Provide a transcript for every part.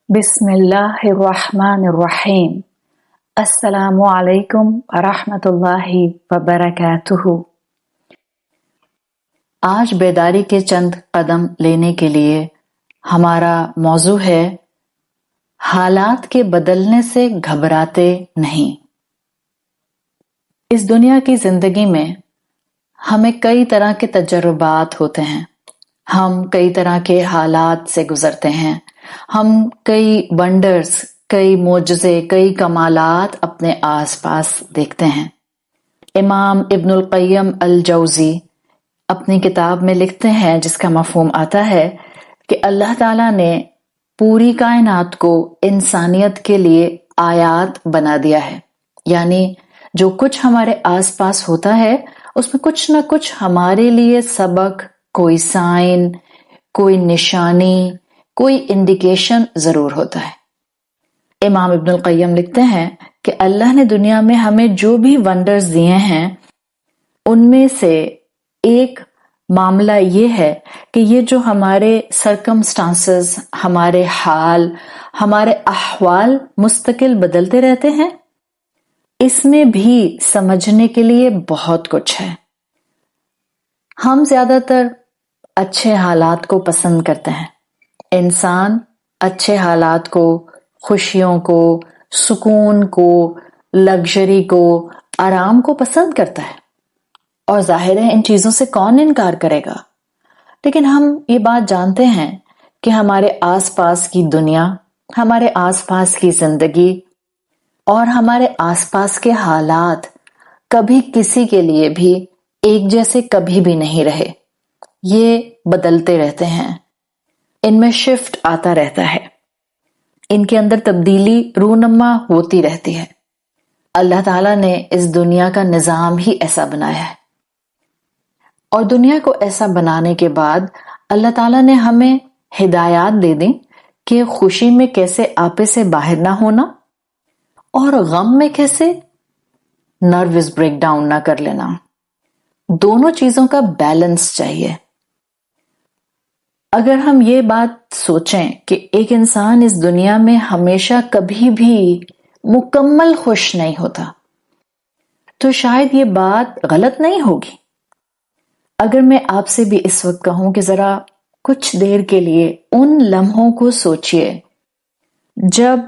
بسم اللہ الرحمن الرحیم۔ السلام علیکم ورحمۃ اللہ وبرکاتہ۔ آج بیداری کے چند قدم لینے کے لیے ہمارا موضوع ہے حالات کے بدلنے سے گھبراتے نہیں۔ اس دنیا کی زندگی میں ہمیں کئی طرح کے تجربات ہوتے ہیں، ہم کئی طرح کے حالات سے گزرتے ہیں، ہم کئی ونڈرز، کئی معجزے، کئی کمالات اپنے آس پاس دیکھتے ہیں۔ امام ابن القیم الجوزی اپنی کتاب میں لکھتے ہیں، جس کا مفہوم آتا ہے کہ اللہ تعالیٰ نے پوری کائنات کو انسانیت کے لیے آیات بنا دیا ہے، یعنی جو کچھ ہمارے آس پاس ہوتا ہے اس میں کچھ نہ کچھ ہمارے لیے سبق، کوئی سائن، کوئی نشانی، کوئی انڈیکیشن ضرور ہوتا ہے۔ امام ابن القیم لکھتے ہیں کہ اللہ نے دنیا میں ہمیں جو بھی ونڈرز دیے ہیں ان میں سے ایک معاملہ یہ ہے کہ یہ جو ہمارے سرکمسٹانسز، ہمارے حال، ہمارے احوال مستقل بدلتے رہتے ہیں، اس میں بھی سمجھنے کے لیے بہت کچھ ہے۔ ہم زیادہ تر اچھے حالات کو پسند کرتے ہیں۔ انسان اچھے حالات کو، خوشیوں کو، سکون کو، لگژری کو، آرام کو پسند کرتا ہے، اور ظاہر ہے ان چیزوں سے کون انکار کرے گا۔ لیکن ہم یہ بات جانتے ہیں کہ ہمارے آس پاس کی دنیا، ہمارے آس پاس کی زندگی اور ہمارے آس پاس کے حالات کبھی کسی کے لیے بھی ایک جیسے کبھی بھی نہیں رہے۔ یہ بدلتے رہتے ہیں، ان میں شفٹ آتا رہتا ہے، ان کے اندر تبدیلی رونما ہوتی رہتی ہے۔ اللہ تعالیٰ نے اس دنیا کا نظام ہی ایسا بنایا ہے، اور دنیا کو ایسا بنانے کے بعد اللہ تعالیٰ نے ہمیں ہدایات دے دی کہ خوشی میں کیسے آپے سے باہر نہ ہونا، اور غم میں کیسے نروس بریک ڈاؤن نہ کر لینا۔ دونوں چیزوں کا بیلنس چاہیے۔ اگر ہم یہ بات سوچیں کہ ایک انسان اس دنیا میں ہمیشہ کبھی بھی مکمل خوش نہیں ہوتا، تو شاید یہ بات غلط نہیں ہوگی۔ اگر میں آپ سے بھی اس وقت کہوں کہ ذرا کچھ دیر کے لیے ان لمحوں کو سوچئے جب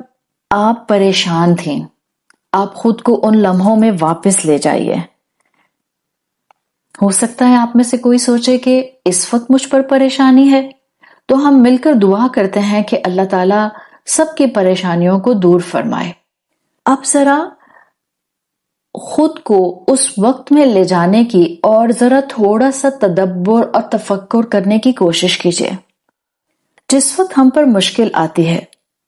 آپ پریشان تھیں، آپ خود کو ان لمحوں میں واپس لے جائیے۔ ہو سکتا ہے آپ میں سے کوئی سوچے کہ اس وقت مجھ پر پریشانی ہے، تو ہم مل کر دعا کرتے ہیں کہ اللہ تعالیٰ سب کی پریشانیوں کو دور فرمائے۔ اب ذرا خود کو اس وقت میں لے جانے کی اور ذرا تھوڑا سا تدبر اور تفکر کرنے کی کوشش کیجیے۔ جس وقت ہم پر مشکل آتی ہے،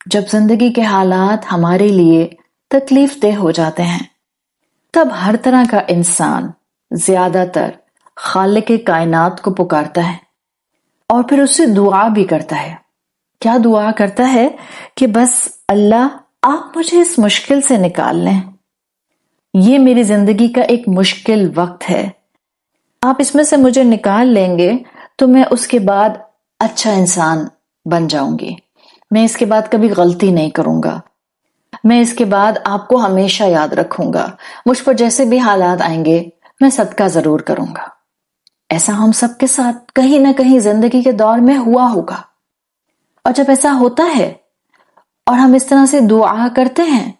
جب زندگی کے حالات ہمارے لیے تکلیف دہ ہو جاتے ہیں، تب ہر طرح کا انسان زیادہ تر خالق کائنات کو پکارتا ہے، اور پھر اس سے دعا بھی کرتا ہے۔ کیا دعا کرتا ہے کہ بس اللہ آپ مجھے اس مشکل سے نکال لیں، یہ میری زندگی کا ایک مشکل وقت ہے، آپ اس میں سے مجھے نکال لیں گے تو میں اس کے بعد اچھا انسان بن جاؤں گی، میں اس کے بعد کبھی غلطی نہیں کروں گا، میں اس کے بعد آپ کو ہمیشہ یاد رکھوں گا، مجھ پر جیسے بھی حالات آئیں گے میں صدقہ ضرور کروں گا۔ ایسا ہم سب کے ساتھ کہیں نہ کہیں زندگی کے دور میں ہوا ہوگا، اور جب ایسا ہوتا ہے اور ہم اس طرح سے دعا کرتے ہیں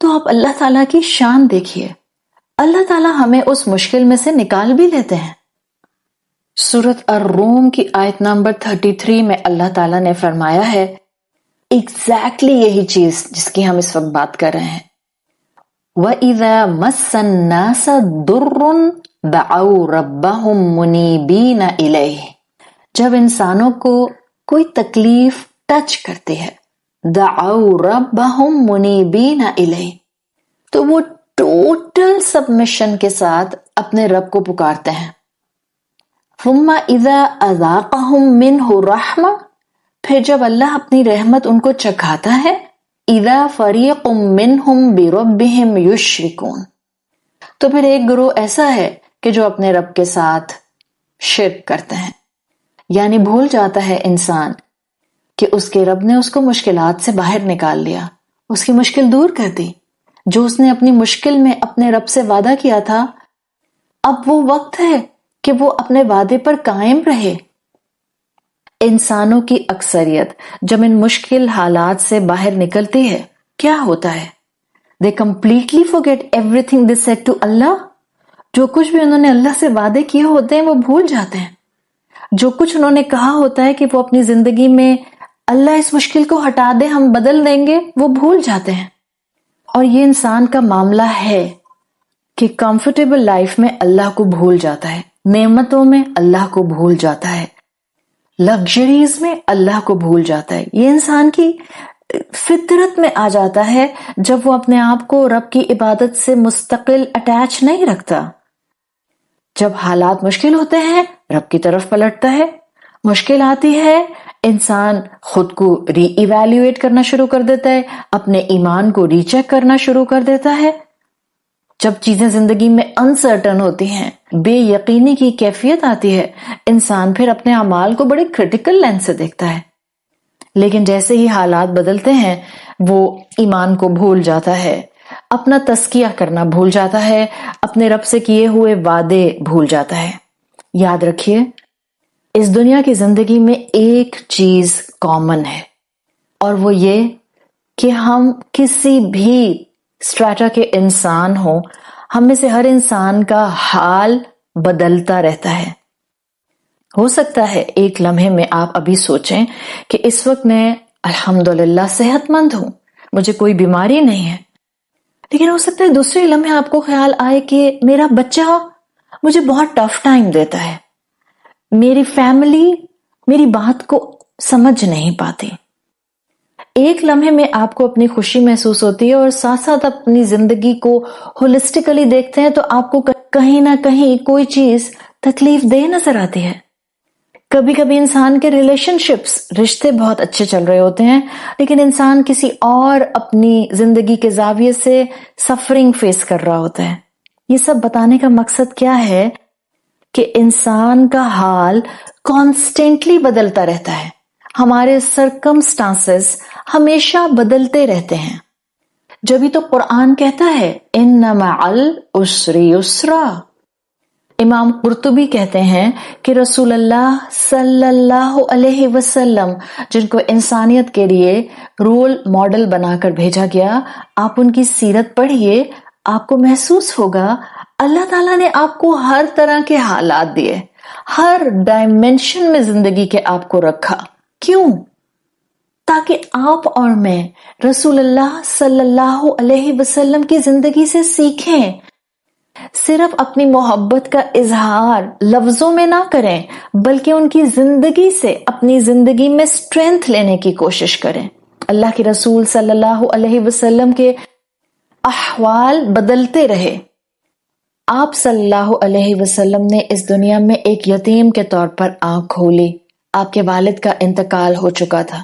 تو آپ اللہ تعالیٰ کی شان دیکھیے، اللہ تعالیٰ ہمیں اس مشکل میں سے نکال بھی لیتے ہیں۔ سورۃ الروم کی آیت نمبر 33 میں اللہ تعالیٰ نے فرمایا ہے ایگزیکٹلی یہی چیز جس کی ہم اس وقت بات کر رہے ہیں۔ وَإِذَا مَسَّ النَّاسَ ضُرٌّ دَعَوْا رَبَّهُمْ مُنِيبِينَ إِلَيْهِ، جب انسانوں کو کوئی تکلیف ٹچ کرتی ہے، دَعَوْا رَبَّهُمْ مُنِيبِينَ إِلَيْهِ، تو وہ ٹوٹل سبمیشن کے ساتھ اپنے رب کو پکارتے ہیں۔ ثُمَّ إِذَا أَذَاقَهُمْ مِنْهُ رَحْمَةً، پھر جب اللہ اپنی رحمت ان کو چکھاتا ہے، اذا فریق منہم بربہم یشرکون، تو پھر ایک گروہ ایسا ہے کہ جو اپنے رب کے ساتھ شرک کرتے ہیں، یعنی بھول جاتا ہے انسان کہ اس کے رب نے اس کو مشکلات سے باہر نکال لیا، اس کی مشکل دور کر دی۔ جو اس نے اپنی مشکل میں اپنے رب سے وعدہ کیا تھا، اب وہ وقت ہے کہ وہ اپنے وعدے پر قائم رہے۔ انسانوں کی اکثریت جب ان مشکل حالات سے باہر نکلتی ہے، کیا ہوتا ہے؟ They completely forget everything they said to Allah. جو کچھ بھی انہوں نے اللہ سے وعدے کیے ہوتے ہیں وہ بھول جاتے ہیں۔ جو کچھ انہوں نے کہا ہوتا ہے کہ وہ اپنی زندگی میں اللہ اس مشکل کو ہٹا دے، ہم بدل دیں گے، وہ بھول جاتے ہیں۔ اور یہ انسان کا معاملہ ہے کہ کمفرٹیبل لائف میں اللہ کو بھول جاتا ہے، نعمتوں میں اللہ کو بھول جاتا ہے، لگژریز میں اللہ کو بھول جاتا ہے۔ یہ انسان کی فطرت میں آ جاتا ہے جب وہ اپنے آپ کو رب کی عبادت سے مستقل اٹیچ نہیں رکھتا۔ جب حالات مشکل ہوتے ہیں رب کی طرف پلٹتا ہے، مشکل آتی ہے انسان خود کو ری ایویلیویٹ کرنا شروع کر دیتا ہے، اپنے ایمان کو ری چیک کرنا شروع کر دیتا ہے۔ جب چیزیں زندگی میں انسرٹن ہوتی ہیں، بے یقینی کی کیفیت آتی ہے، انسان پھر اپنے اعمال کو بڑے کریٹیکل لینس سے دیکھتا ہے۔ لیکن جیسے ہی حالات بدلتے ہیں وہ ایمان کو بھول جاتا ہے، اپنا تزکیہ کرنا بھول جاتا ہے، اپنے رب سے کیے ہوئے وعدے بھول جاتا ہے۔ یاد رکھیے اس دنیا کی زندگی میں ایک چیز کامن ہے، اور وہ یہ کہ ہم کسی بھی سٹریٹا کے انسان ہوں، ہم میں سے ہر انسان کا حال بدلتا رہتا ہے۔ ہو سکتا ہے ایک لمحے میں آپ ابھی سوچیں کہ اس وقت میں الحمدللہ صحت مند ہوں، مجھے کوئی بیماری نہیں ہے، لیکن ہو سکتا ہے دوسرے لمحے آپ کو خیال آئے کہ میرا بچہ مجھے بہت ٹف ٹائم دیتا ہے، میری فیملی میری بات کو سمجھ نہیں پاتی۔ ایک لمحے میں آپ کو اپنی خوشی محسوس ہوتی ہے اور ساتھ ساتھ اپنی زندگی کو ہولسٹیکلی دیکھتے ہیں تو آپ کو کہیں نہ کہیں کوئی چیز تکلیف دہ نظر آتی ہے۔ کبھی کبھی انسان کے ریلیشن شپس، رشتے بہت اچھے چل رہے ہوتے ہیں، لیکن انسان کسی اور اپنی زندگی کے زاویے سے سفرنگ فیس کر رہا ہوتا ہے۔ یہ سب بتانے کا مقصد کیا ہے کہ انسان کا حال کانسٹینٹلی بدلتا رہتا ہے، ہمارے سرکمسٹانسز ہمیشہ بدلتے رہتے ہیں۔ جبھی تو قرآن کہتا ہے ان مع العسر یسرا۔ امام قرطبی کہتے ہیں کہ رسول اللہ صلی اللہ علیہ وسلم جن کو انسانیت کے لیے رول ماڈل بنا کر بھیجا گیا، آپ ان کی سیرت پڑھیے، آپ کو محسوس ہوگا اللہ تعالیٰ نے آپ کو ہر طرح کے حالات دیے، ہر ڈائمنشن میں زندگی کے آپ کو رکھا۔ کیوں؟ تاکہ آپ اور میں رسول اللہ صلی اللہ علیہ وسلم کی زندگی سے سیکھیں، صرف اپنی محبت کا اظہار لفظوں میں نہ کریں بلکہ ان کی زندگی سے اپنی زندگی میں اسٹرینتھ لینے کی کوشش کریں۔ اللہ کے رسول صلی اللہ علیہ وسلم کے احوال بدلتے رہے۔ آپ صلی اللہ علیہ وسلم نے اس دنیا میں ایک یتیم کے طور پر آنکھ کھولی، آپ کے والد کا انتقال ہو چکا تھا۔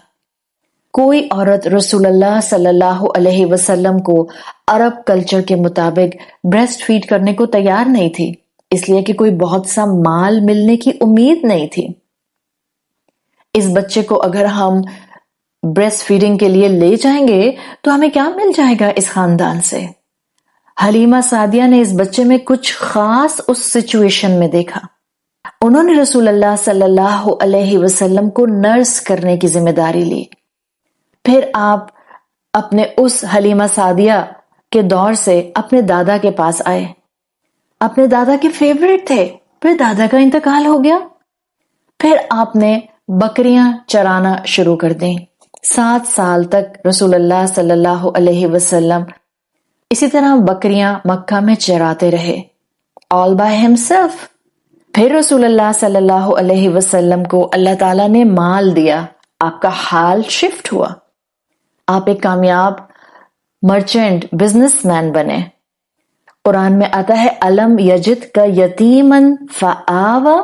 کوئی عورت رسول اللہ صلی اللہ علیہ وسلم کو عرب کلچر کے مطابق بریسٹ فیڈ کرنے کو تیار نہیں تھی، اس لیے کہ کوئی بہت سا مال ملنے کی امید نہیں تھی۔ اس بچے کو اگر ہم بریسٹ فیڈنگ کے لیے لے جائیں گے تو ہمیں کیا مل جائے گا اس خاندان سے؟ حلیمہ سعدیہ نے اس بچے میں کچھ خاص اس سچویشن میں دیکھا۔ انہوں نے رسول اللہ صلی اللہ علیہ وسلم کو نرس کرنے کی ذمہ داری لی۔ پھر آپ اپنے اس حلیمہ سعدیہ کے دور سے اپنے دادا کے پاس آئے، اپنے دادا کے فیورٹ تھے، پھر دادا کا انتقال ہو گیا، پھر آپ نے بکریاں چرانا شروع کر دیں۔ 7 سال تک رسول اللہ صلی اللہ علیہ وسلم اسی طرح بکریاں مکہ میں چراتے رہے all by himself۔ پھر رسول اللہ صلی اللہ علیہ وسلم کو اللہ تعالیٰ نے مال دیا، آپ کا حال شفٹ ہوا، آپ ایک کامیاب مرچنٹ بزنس مین بنے۔ قرآن میں آتا ہے الم یجد کا یتیمن فآوا،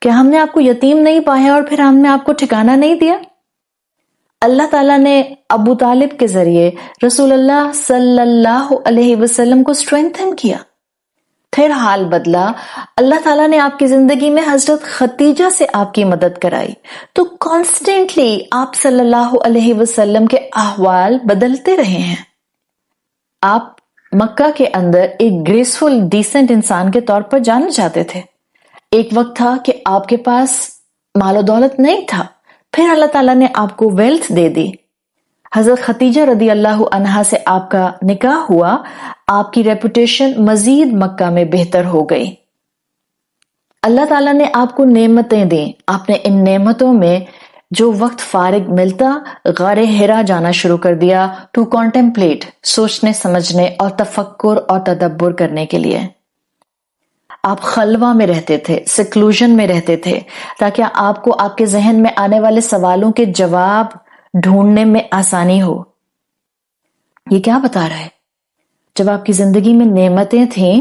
کہ ہم نے آپ کو یتیم نہیں پایا اور پھر ہم نے آپ کو ٹھکانہ نہیں دیا۔ اللہ تعالیٰ نے ابو طالب کے ذریعے رسول اللہ صلی اللہ علیہ وسلم کو اسٹرینتھن کیا۔ پھر حال بدلا. اللہ تعالیٰ نے آپ کی زندگی میں حضرت خدیجہ سے آپ کی مدد کرائی. تو کانسٹینٹلی آپ صلی اللہ علیہ وسلم کے احوال بدلتے رہے ہیں. آپ مکہ کے اندر ایک گریسفل ڈیسنٹ انسان کے طور پر جانے جاتے تھے. ایک وقت تھا کہ آپ کے پاس مال و دولت نہیں تھا، پھر اللہ تعالیٰ نے آپ کو ویلتھ دے دی. حضرت خدیجہ رضی اللہ عنہا سے آپ کا نکاح ہوا. آپ کی ریپوٹیشن مزید مکہ میں بہتر ہو گئی. اللہ تعالیٰ نے آپ کو نعمتیں دیں. آپ نے ان نعمتوں میں جو وقت فارغ ملتا غار حرا جانا شروع کر دیا ٹو کانٹمپلیٹ، سوچنے سمجھنے اور تفکر اور تدبر کرنے کے لیے. آپ خلوہ میں رہتے تھے، سیکلوژن میں رہتے تھے، تاکہ آپ کو آپ کے ذہن میں آنے والے سوالوں کے جواب ڈھونڈنے میں آسانی ہو. یہ کیا بتا رہا ہے؟ جب آپ کی زندگی میں نعمتیں تھیں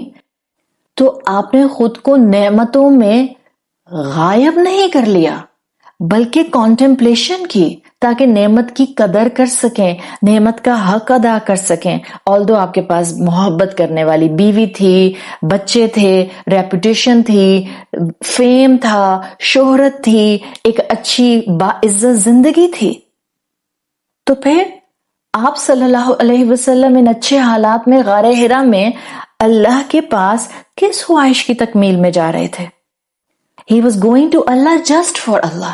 تو آپ نے خود کو نعمتوں میں غائب نہیں کر لیا، بلکہ کانٹمپلیشن کی، تاکہ نعمت کی قدر کر سکیں، نعمت کا حق ادا کر سکیں. آلدو آپ کے پاس محبت کرنے والی بیوی تھی، بچے تھے، ریپوٹیشن تھی، فیم تھا، شہرت تھی، ایک اچھی باعزت زندگی تھی. تو پھر آپ صلی اللہ علیہ وسلم ان اچھے حالات میں غار حرا میں اللہ کے پاس کس خواہش کی تکمیل میں جا رہے تھے؟ He was going to Allah just for Allah.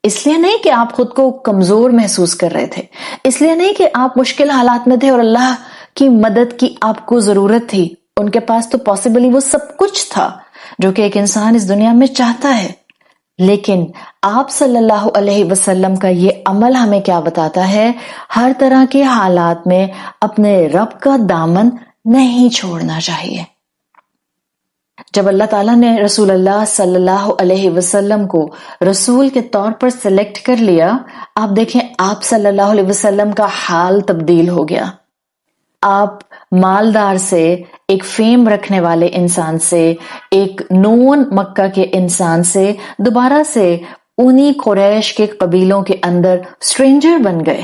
اس لیے نہیں کہ آپ خود کو کمزور محسوس کر رہے تھے، اس لیے نہیں کہ آپ مشکل حالات میں تھے اور اللہ کی مدد کی آپ کو ضرورت تھی. ان کے پاس تو پاسبلی وہ سب کچھ تھا جو کہ ایک انسان اس دنیا میں چاہتا ہے. لیکن آپ صلی اللہ علیہ وسلم کا یہ عمل ہمیں کیا بتاتا ہے؟ ہر طرح کے حالات میں اپنے رب کا دامن نہیں چھوڑنا چاہیے. جب اللہ تعالیٰ نے رسول اللہ صلی اللہ علیہ وسلم کو رسول کے طور پر سلیکٹ کر لیا، آپ دیکھیں آپ صلی اللہ علیہ وسلم کا حال تبدیل ہو گیا. آپ مالدار سے، ایک فیم رکھنے والے انسان سے، ایک نون مکہ کے انسان سے دوبارہ سے انہی قریش کے قبیلوں کے اندر اسٹرینجر بن گئے.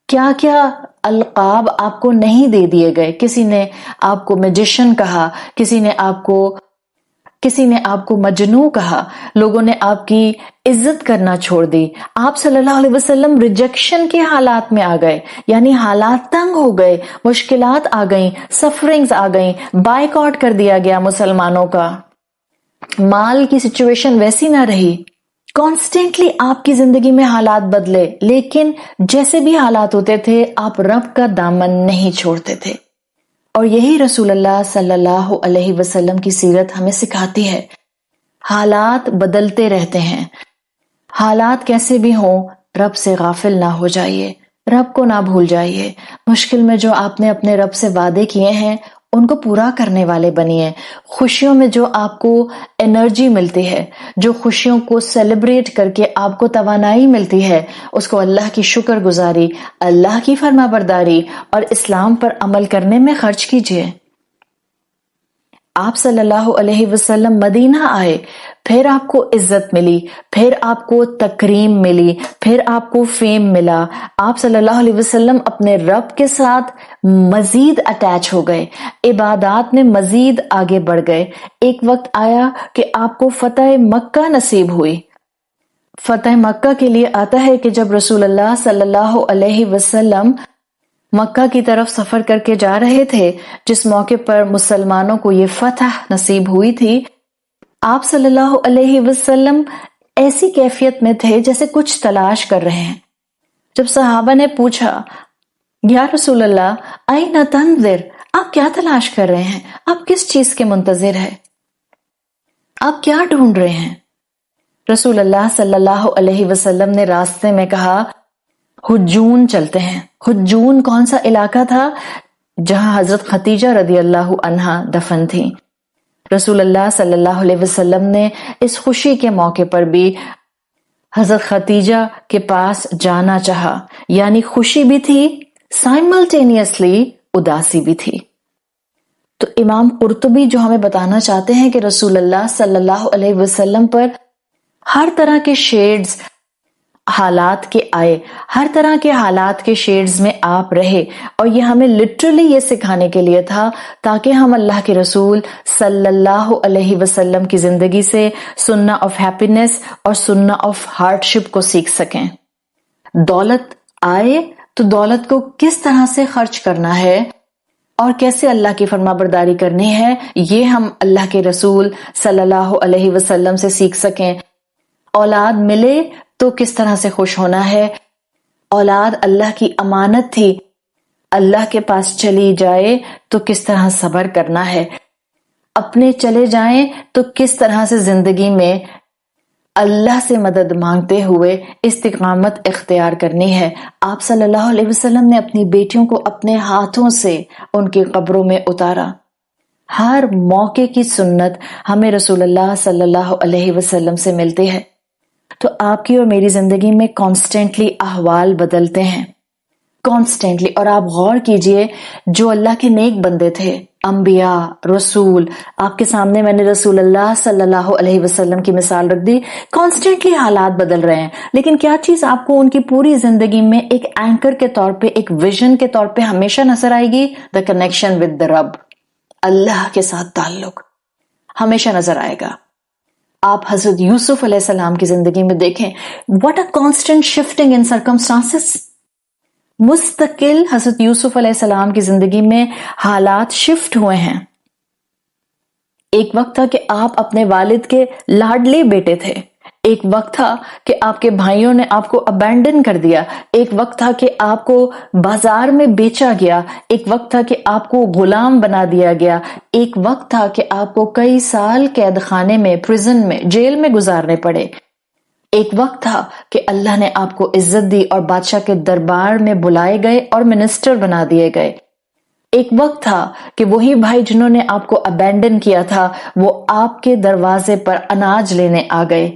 کیا کیا القاب آپ کو نہیں دے دیے گئے. کسی نے آپ کو میجیشن کہا، کسی نے آپ کو مجنوں کہا، لوگوں نے آپ کی عزت کرنا چھوڑ دی. آپ صلی اللہ علیہ وسلم ریجیکشن کے حالات میں آ گئے، یعنی حالات تنگ ہو گئے، مشکلات آ گئیں، سفرنگز آ گئیں، بائیکاٹ کر دیا گیا مسلمانوں کا، مال کی سچویشن ویسی نہ رہی. کانسٹینٹلی آپ کی زندگی میں حالات بدلے، لیکن جیسے بھی حالات ہوتے تھے آپ رب کا دامن نہیں چھوڑتے تھے. اور یہی رسول اللہ صلی اللہ علیہ وسلم کی سیرت ہمیں سکھاتی ہے. حالات بدلتے رہتے ہیں، حالات کیسے بھی ہوں رب سے غافل نہ ہو جائیے، رب کو نہ بھول جائیے. مشکل میں جو آپ نے اپنے رب سے وعدے کیے ہیں ان کو پورا کرنے والے بنیے. خوشیوں میں جو آپ کو انرجی ملتی ہے، جو خوشیوں کو سیلیبریٹ کر کے آپ کو توانائی ملتی ہے، اس کو اللہ کی شکر گزاری، اللہ کی فرما برداری اور اسلام پر عمل کرنے میں خرچ کیجیے. آپ صلی اللہ علیہ وسلم مدینہ آئے، پھر آپ کو عزت ملی، پھر آپ کو تکریم ملی، پھر آپ کو فیم ملا. آپ صلی اللہ علیہ وسلم اپنے رب کے ساتھ مزید اٹیچ ہو گئے، عبادات میں مزید آگے بڑھ گئے. ایک وقت آیا کہ آپ کو فتح مکہ نصیب ہوئی. فتح مکہ کے لیے آتا ہے کہ جب رسول اللہ صلی اللہ علیہ وسلم مکہ کی طرف سفر کر کے جا رہے تھے، جس موقع پر مسلمانوں کو یہ فتح نصیب ہوئی تھی، آپ صلی اللہ علیہ وسلم ایسی کیفیت میں تھے جیسے کچھ تلاش کر رہے ہیں. جب صحابہ نے پوچھا یا رسول اللہ اینا تنظر، آپ کیا تلاش کر رہے ہیں؟ آپ کس چیز کے منتظر ہیں؟ آپ کیا ڈھونڈ رہے ہیں؟ رسول اللہ صلی اللہ علیہ وسلم نے راستے میں کہا حجون چلتے ہیں. حجون کون سا علاقہ تھا؟ جہاں حضرت خدیجہ رضی اللہ عنہا دفن تھی. رسول اللہ صلی اللہ علیہ وسلم نے اس خوشی کے موقع پر بھی حضرت خدیجہ کے پاس جانا چاہا، یعنی خوشی بھی تھی، سائملٹینیسلی اداسی بھی تھی. تو امام قرطبی جو ہمیں بتانا چاہتے ہیں کہ رسول اللہ صلی اللہ علیہ وسلم پر ہر طرح کے شیڈز حالات کے آئے، ہر طرح کے حالات کے شیڈز میں آپ رہے، اور یہ ہمیں لٹرلی یہ سکھانے کے لیے تھا تاکہ ہم اللہ کے رسول صلی اللہ علیہ وسلم کی زندگی سے سننا آف ہیپینس اور سننا آف ہارڈ شپ کو سیکھ سکیں۔ دولت آئے تو دولت کو کس طرح سے خرچ کرنا ہے اور کیسے اللہ کی فرما برداری کرنی ہے، یہ ہم اللہ کے رسول صلی اللہ علیہ وسلم سے سیکھ سکیں۔ اولاد ملے تو کس طرح سے خوش ہونا ہے، اولاد اللہ کی امانت تھی، اللہ کے پاس چلی جائے تو کس طرح صبر کرنا ہے، اپنے چلے جائیں تو کس طرح سے زندگی میں اللہ سے مدد مانگتے ہوئے استقامت اختیار کرنی ہے۔ آپ صلی اللہ علیہ وسلم نے اپنی بیٹیوں کو اپنے ہاتھوں سے ان کی قبروں میں اتارا۔ ہر موقع کی سنت ہمیں رسول اللہ صلی اللہ علیہ وسلم سے ملتی ہے۔ تو آپ کی اور میری زندگی میں کانسٹینٹلی احوال بدلتے ہیں، کانسٹینٹلی، اور آپ غور کیجئے جو اللہ کے نیک بندے تھے، انبیاء، رسول، آپ کے سامنے میں نے رسول اللہ صلی اللہ علیہ وسلم کی مثال رکھ دی، کانسٹینٹلی حالات بدل رہے ہیں، لیکن کیا چیز آپ کو ان کی پوری زندگی میں ایک اینکر کے طور پہ، ایک ویژن کے طور پہ ہمیشہ نظر آئے گی؟ دا کنیکشن ود دا رب، اللہ کے ساتھ تعلق ہمیشہ نظر آئے گا۔ آپ حضرت یوسف علیہ السلام کی زندگی میں دیکھیں، what a constant shifting in circumstances, مستقل حضرت یوسف علیہ السلام کی زندگی میں حالات شفٹ ہوئے ہیں۔ ایک وقت تھا کہ آپ اپنے والد کے لاڈلے بیٹے تھے، ایک وقت تھا کہ آپ کے بھائیوں نے آپ کو ابینڈن کر دیا، ایک وقت تھا کہ آپ کو بازار میں بیچا گیا، ایک وقت تھا کہ آپ کو غلام بنا دیا گیا، ایک وقت تھا کہ آپ کو کئی سال قید خانے میں، پریزن میں، جیل میں گزارنے پڑے، ایک وقت تھا کہ اللہ نے آپ کو عزت دی اور بادشاہ کے دربار میں بلائے گئے اور منسٹر بنا دیے گئے، ایک وقت تھا کہ وہی بھائی جنہوں نے آپ کو ابینڈن کیا تھا وہ آپ کے دروازے پر اناج لینے آ گئے،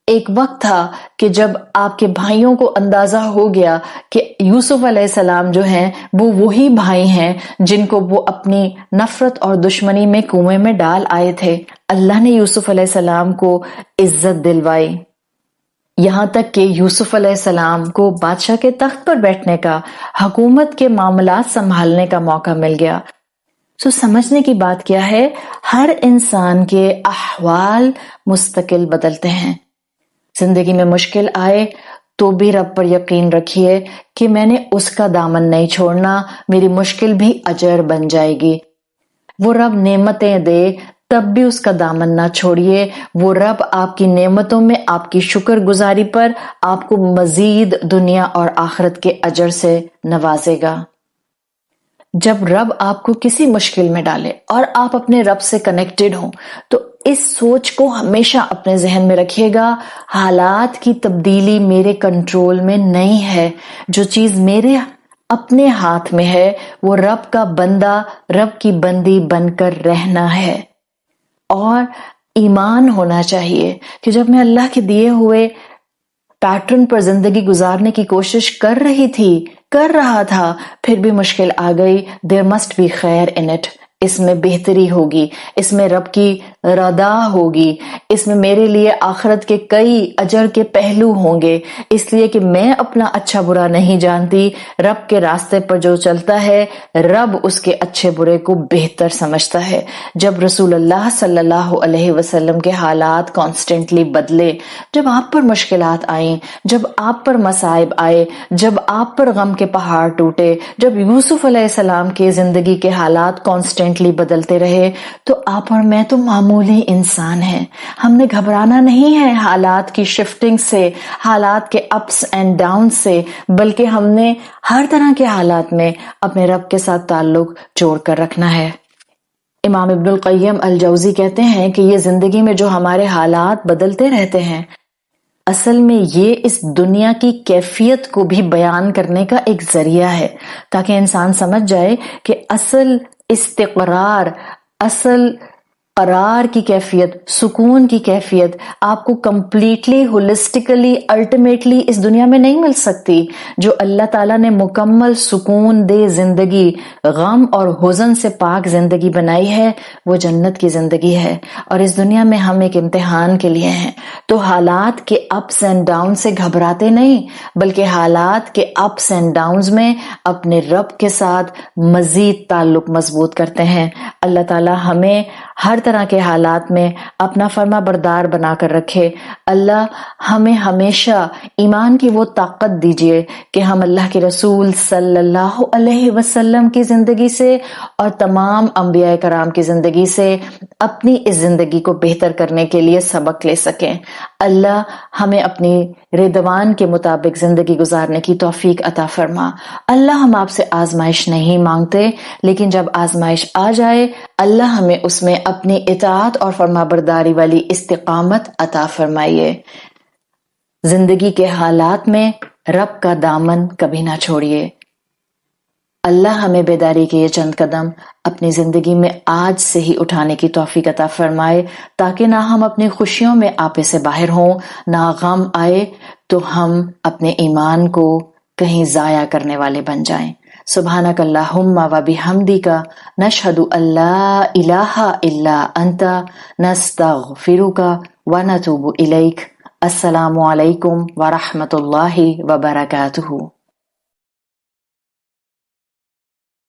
ایک وقت تھا کہ جب آپ کے بھائیوں کو اندازہ ہو گیا کہ یوسف علیہ السلام جو ہیں وہ وہی بھائی ہیں جن کو وہ اپنی نفرت اور دشمنی میں کنویں میں ڈال آئے تھے، اللہ نے یوسف علیہ السلام کو عزت دلوائی، یہاں تک کہ یوسف علیہ السلام کو بادشاہ کے تخت پر بیٹھنے کا، حکومت کے معاملات سنبھالنے کا موقع مل گیا۔ تو سمجھنے کی بات کیا ہے، ہر انسان کے احوال مستقل بدلتے ہیں۔ زندگی میں مشکل آئے تو بھی رب پر یقین رکھیے کہ میں نے اس کا دامن نہیں چھوڑنا، میری مشکل بھی اجر بن جائے گی۔ وہ رب نعمتیں دے تب بھی اس کا دامن نہ چھوڑیے، وہ رب آپ کی نعمتوں میں آپ کی شکر گزاری پر آپ کو مزید دنیا اور آخرت کے اجر سے نوازے گا۔ جب رب آپ کو کسی مشکل میں ڈالے اور آپ اپنے رب سے کنیکٹڈ ہوں تو اس سوچ کو ہمیشہ اپنے ذہن میں رکھیے گا، حالات کی تبدیلی میرے کنٹرول میں نہیں ہے، جو چیز میرے اپنے ہاتھ میں ہے وہ رب کا بندہ، رب کی بندی بن کر رہنا ہے، اور ایمان ہونا چاہیے کہ جب میں اللہ کے دیے ہوئے پیٹرن پر زندگی گزارنے کی کوشش کر رہا تھا، پھر بھی مشکل آ گئی، دیر مسٹ بی خیر ان اٹ، اس میں بہتری ہوگی، اس میں رب کی رضا ہوگی، اس میں میرے لیے آخرت کے کئی اجر کے پہلو ہوں گے، اس لیے کہ میں اپنا اچھا برا نہیں جانتی، رب کے راستے پر جو چلتا ہے رب اس کے اچھے برے کو بہتر سمجھتا ہے۔ جب رسول اللہ صلی اللہ علیہ وسلم کے حالات کانسٹنٹلی بدلے، جب آپ پر مشکلات آئیں، جب آپ پر مصائب آئے، جب آپ پر غم کے پہاڑ ٹوٹے، جب یوسف علیہ السلام کے زندگی کے حالات کانسٹنٹلی بدلتے رہے، تو آپ اور میں تو معمولی انسان ہیں، ہم نے گھبرانا نہیں ہے حالات کی شفٹنگ سے، حالات کے اپس اینڈ ڈاؤن سے، بلکہ ہم نے ہر طرح کے حالات میں اپنے رب کے ساتھ تعلق جوڑ کر رکھنا ہے۔ امام ابن القیم الجوزی کہتے ہیں کہ یہ زندگی میں جو ہمارے حالات بدلتے رہتے ہیں، اصل میں یہ اس دنیا کی کیفیت کو بھی بیان کرنے کا ایک ذریعہ ہے، تاکہ انسان سمجھ جائے کہ اصل استقرار، اصل قرار کی کیفیت، سکون کی کیفیت آپ کو کمپلیٹلی ہولسٹیکلی الٹیمیٹلی اس دنیا میں نہیں مل سکتی۔ جو اللہ تعالیٰ نے مکمل سکون دے زندگی، غم اور حزن سے پاک زندگی بنائی ہے، وہ جنت کی زندگی ہے، اور اس دنیا میں ہم ایک امتحان کے لیے ہیں۔ تو حالات کے اپس اینڈ ڈاؤن سے گھبراتے نہیں، بلکہ حالات کے اپس اینڈ ڈاؤنز میں اپنے رب کے ساتھ مزید تعلق مضبوط کرتے ہیں۔ اللہ تعالیٰ ہمیں ہر طرح کے حالات میں اپنا فرما بردار بنا کر رکھے۔ اللہ ہمیں ہمیشہ ایمان کی وہ طاقت دیجیے کہ ہم اللہ کے رسول صلی اللہ علیہ وسلم کی زندگی سے اور تمام انبیاء کرام کی زندگی سے اپنی اس زندگی کو بہتر کرنے کے لیے سبق لے سکیں۔ اللہ ہمیں اپنی ردوان کے مطابق زندگی گزارنے کی توفیق عطا فرما۔ اللہ ہم آپ سے آزمائش نہیں مانگتے، لیکن جب آزمائش آ جائے اللہ ہمیں اس میں اپنی اطاعت اور فرما برداری والی استقامت عطا فرمائیے۔ زندگی کے حالات میں رب کا دامن کبھی نہ چھوڑیے۔ اللہ ہمیں بیداری کے یہ چند قدم اپنی زندگی میں آج سے ہی اٹھانے کی توفیق عطا فرمائے، تاکہ نہ ہم اپنی خوشیوں میں آپے سے باہر ہوں، نہ غم آئے تو ہم اپنے ایمان کو کہیں ضائع کرنے والے بن جائیں۔ سبحانک اللہم و بحمدک نشہد ان لا الہ الا انت نستغفرک و نتوب الیک۔ السلام علیکم ورحمۃ اللہ وبرکاتہ۔